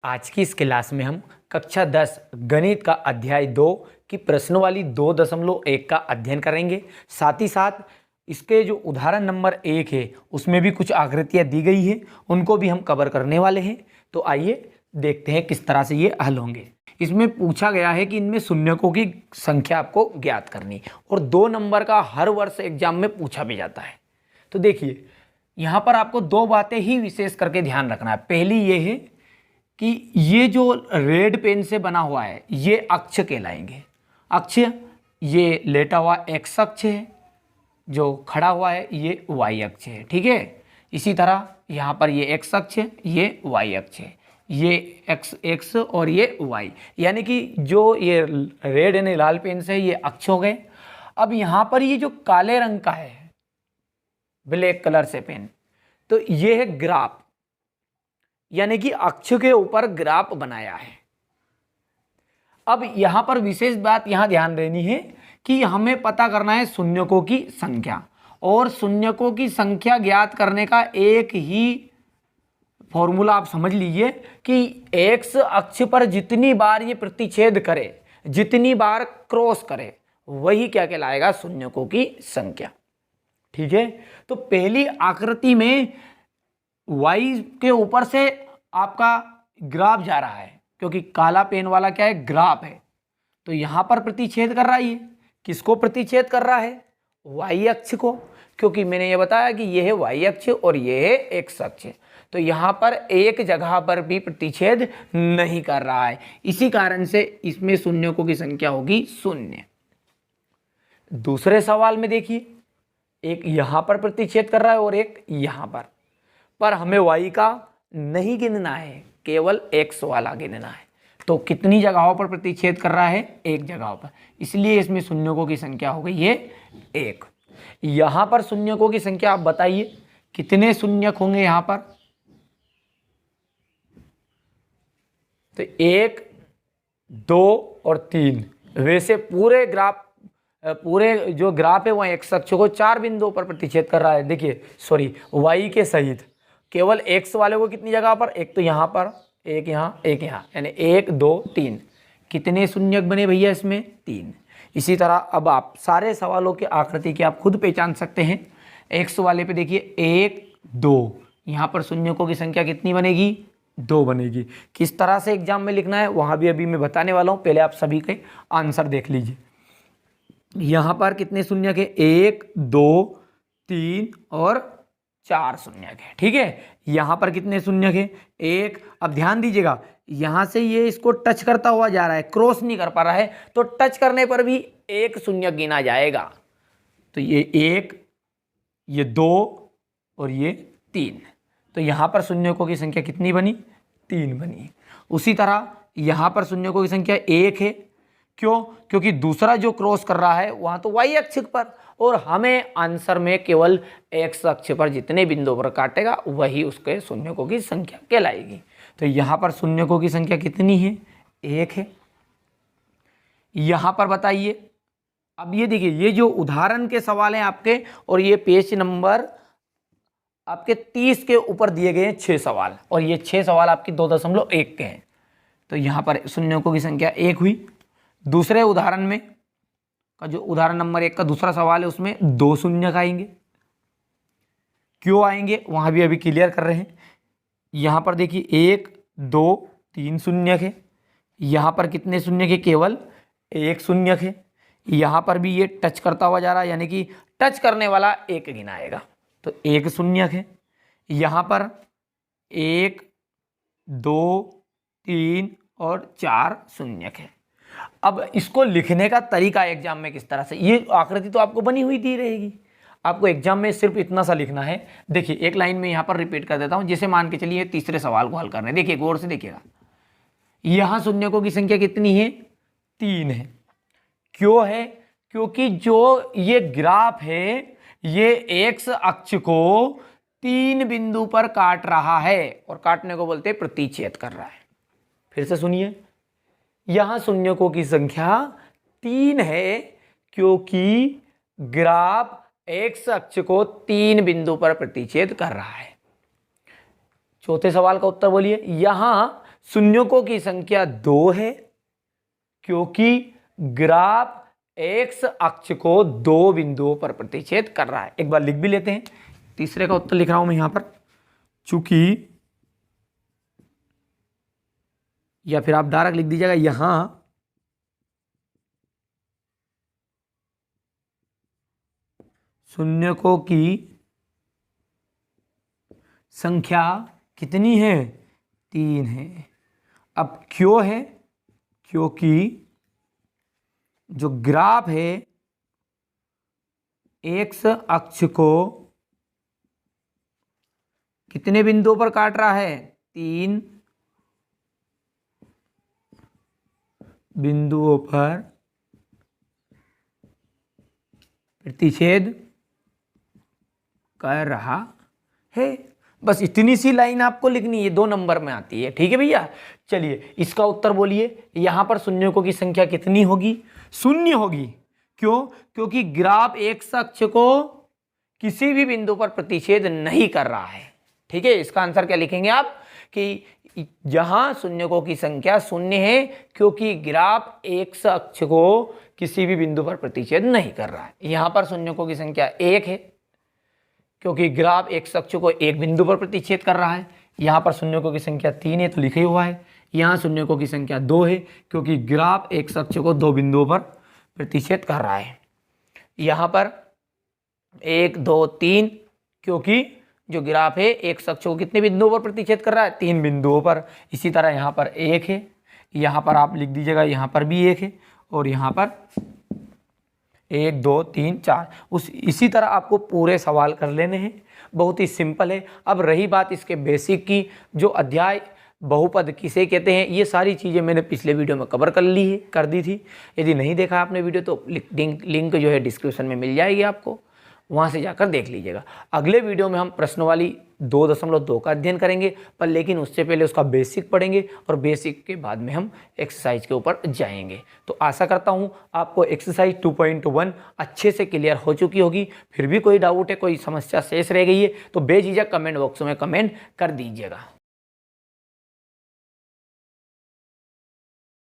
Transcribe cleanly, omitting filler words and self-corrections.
आज की इस क्लास में हम कक्षा 10 गणित का अध्याय 2 की प्रश्नवाली 2.1 का अध्ययन करेंगे। साथ ही साथ इसके जो उदाहरण नंबर 1 है उसमें भी कुछ आकृतियां दी गई है, उनको भी हम कवर करने वाले हैं। तो आइए देखते हैं किस तरह से ये हल होंगे। इसमें पूछा गया है कि इनमें शून्यकों की संख्या आपको ज्ञात करनी, और 2 नंबर का हर वर्ष एग्जाम में पूछा भी जाता है। तो देखिए, यहाँ पर आपको 2 बातें ही विशेष करके ध्यान रखना है। पहली ये है कि ये जो रेड पेन से बना हुआ है ये अक्ष कहलाएंगे। अक्ष, ये लेटा हुआ एक्स अक्ष है, जो खड़ा हुआ है ये वाई अक्ष है। ठीक है, इसी तरह यहाँ पर ये एक्स अक्ष है, ये वाई अक्ष है, ये एक्स और ये वाई, यानी कि जो ये रेड यानी लाल पेन से ये अक्ष हो गए। अब यहाँ पर ये जो काले रंग का है, ब्लैक कलर से पेन, तो ये है ग्राफ, यानी कि अक्ष के ऊपर ग्राफ बनाया है। अब यहां पर विशेष बात यहां ध्यान देनी है कि हमें पता करना है शून्यकों की संख्या, और शून्यकों की संख्या ज्ञात करने का एक ही फॉर्मूला आप समझ लीजिए कि एक्स अक्ष पर जितनी बार ये प्रतिच्छेद करे, जितनी बार क्रॉस करे, वही क्या कहलाएगा, शून्यकों की संख्या। ठीक है, तो पहली आकृति में y के ऊपर से आपका ग्राफ जा रहा है, क्योंकि काला पेन वाला क्या है, ग्राफ है। तो यहां पर प्रतिच्छेद कर रहा है, ये किसको प्रतिच्छेद कर रहा है, y अक्ष को, क्योंकि मैंने ये बताया कि ये है y अक्ष और ये है x अक्ष। तो यहां पर एक जगह पर भी प्रतिच्छेद नहीं कर रहा है, इसी कारण से इसमें शून्यकों की संख्या होगी 0। दूसरे सवाल में देखिए, एक यहां पर प्रतिच्छेद कर रहा है और एक यहां पर हमें y का नहीं गिनना है, केवल x वाला गिनना है। तो कितनी जगहों पर प्रतिच्छेद कर रहा है, एक जगह पर, इसलिए इसमें शून्यकों की संख्या हो गई है 1। यहां पर शून्यकों की संख्या आप बताइए कितने शून्यक होंगे यहां पर, तो 1, 2 और 3। वैसे पूरे जो ग्राफ है वह x अक्ष को 4 बिंदुओं पर प्रतिच्छेद कर रहा है। देखिए सॉरी, y के सहित केवल x वाले को कितनी जगह पर, एक तो यहाँ पर, एक यहाँ, एक यहाँ, यानी 1, 2, 3। कितने शून्यक बने भैया इसमें, 3। इसी तरह अब आप सारे सवालों की आकृति की आप खुद पहचान सकते हैं। x वाले पे देखिए 1, 2, यहाँ पर शून्यकों की संख्या कितनी बनेगी, 2 बनेगी। किस तरह से एग्जाम में लिखना है वहाँ भी अभी मैं बताने वाला हूँ, पहले आप सभी के आंसर देख लीजिए। यहाँ पर कितने शून्यक है, 1, 2, 3 और 4 शून्यक है। ठीक है, यहाँ पर कितने शून्यक है, 1। अब ध्यान दीजिएगा, यहाँ से ये इसको टच करता हुआ जा रहा है, क्रॉस नहीं कर पा रहा है, तो टच करने पर भी 1 शून्यक गिना जाएगा। तो ये 1, ये 2 और ये 3। तो यहाँ पर शून्यकों की संख्या कितनी बनी, 3 बनी। उसी तरह यहाँ पर शून्यकों की संख्या 1 है। क्यों, क्योंकि दूसरा जो क्रॉस कर रहा है वहां तो y अक्ष पर, और हमें आंसर में केवल x अक्ष पर जितने बिंदुओं पर काटेगा वही उसके शून्यकों की संख्या कहलाएगी। तो यहाँ पर शून्यकों की संख्या कितनी है, 1 है। यहाँ पर बताइए, अब ये देखिए, ये जो उदाहरण के सवाल हैं आपके, और ये पेज नंबर आपके 30 के ऊपर दिए गए हैं 6 सवाल, और ये 6 सवाल आपकी 2.1 के हैं। तो यहाँ पर शून्यकों की संख्या 1 हुई। दूसरे उदाहरण में का जो उदाहरण नंबर 1 का दूसरा सवाल है उसमें 2 शून्यक आएंगे। क्यों आएंगे वहां भी अभी क्लियर कर रहे हैं। यहां पर देखिए 1, 2, 3 शून्यक है। यहां पर कितने शून्यक है, केवल 1 शून्यक है। यहां पर भी ये टच करता हुआ जा रहा है, यानी कि टच करने वाला 1 गिनाएगा, तो 1 शून्यक है। यहां पर 1, 2, 3 और 4 शून्यक है। अब इसको लिखने का तरीका एग्जाम में किस तरह से, ये आकृति तो आपको बनी हुई दी रहेगी, आपको एग्जाम में सिर्फ इतना सा लिखना है। देखिए एक लाइन में यहाँ पर रिपीट कर देता हूँ, जैसे मान के चलिए तीसरे सवाल को हल करना है। देखिए गौर से देखिएगा, यहाँ शून्यकों की संख्या कितनी है, 3 है। क्यों है, क्योंकि जो ये ग्राफ है ये एक्स अक्ष को 3 बिंदु पर काट रहा है, और काटने को बोलते हैं प्रतिच्छेद कर रहा है। फिर से सुनिए, यहां शून्यकों की संख्या 3 है क्योंकि ग्राफ एक्स अक्ष को 3 बिंदु पर प्रतिच्छेद कर रहा है। चौथे सवाल का उत्तर बोलिए, यहां शून्यकों की संख्या 2 है क्योंकि ग्राफ एक्स अक्ष को 2 बिंदुओं पर प्रतिच्छेद कर रहा है। एक बार लिख भी लेते हैं, तीसरे का उत्तर लिख रहा हूं मैं यहां पर, चूंकि, या फिर आप डायरेक्ट लिख दीजिएगा यहां शून्यकों की संख्या कितनी है, 3 है। अब क्यों है, क्योंकि जो ग्राफ है एक्स अक्ष को कितने बिंदुओं पर काट रहा है, 3 बिंदुओं पर प्रतिच्छेद कर रहा है। बस इतनी सी लाइन आपको लिखनी है, 2 नंबर में आती है। ठीक है भैया, चलिए इसका उत्तर बोलिए। यहां पर शून्यकों की संख्या कितनी होगी, 0 होगी। क्यों, क्योंकि ग्राफ एक्स अक्ष को किसी भी बिंदु पर प्रतिच्छेद नहीं कर रहा है। ठीक है, इसका आंसर क्या लिखेंगे आप कि जहां शून्यकों की संख्या 0 है क्योंकि ग्राफ एक्स अक्ष को किसी भी बिंदु पर प्रतिच्छेद नहीं कर रहा है। यहां पर शून्यकों की संख्या 1 है क्योंकि ग्राफ एक्स अक्ष को 1 बिंदु पर प्रतिच्छेद कर रहा है। यहाँ पर शून्यकों की संख्या 3 है तो लिखा ही हुआ है। यहाँ शून्यकों की संख्या 2 है क्योंकि ग्राफ एक्स अक्ष को 2 बिंदुओं पर प्रतिच्छेद कर रहा है। यहाँ पर 1 2 3 क्योंकि जो ग्राफ है एक्स अक्ष को कितने बिंदुओं पर प्रतिच्छेद कर रहा है, 3 बिंदुओं पर। इसी तरह यहाँ पर 1 है, यहाँ पर आप लिख दीजिएगा यहाँ पर भी 1 है, और यहाँ पर 1 2 3 4। इसी तरह आपको पूरे सवाल कर लेने हैं, बहुत ही सिंपल है। अब रही बात इसके बेसिक की, जो अध्याय बहुपद किसे कहते हैं, ये सारी चीज़ें मैंने पिछले वीडियो में कवर कर दी थी। यदि नहीं देखा आपने वीडियो तो लिंक जो है डिस्क्रिप्शन में मिल जाएगी आपको, वहाँ से जाकर देख लीजिएगा। अगले वीडियो में हम प्रश्नवाली 2.2 का अध्ययन करेंगे, पर लेकिन उससे पहले उसका बेसिक पढ़ेंगे और बेसिक के बाद में हम एक्सरसाइज के ऊपर जाएंगे। तो आशा करता हूँ आपको एक्सरसाइज 2.1 अच्छे से क्लियर हो चुकी होगी। फिर भी कोई डाउट है, कोई समस्या शेष रह गई है तो बेझिझक कमेंट बॉक्स में कमेंट कर दीजिएगा।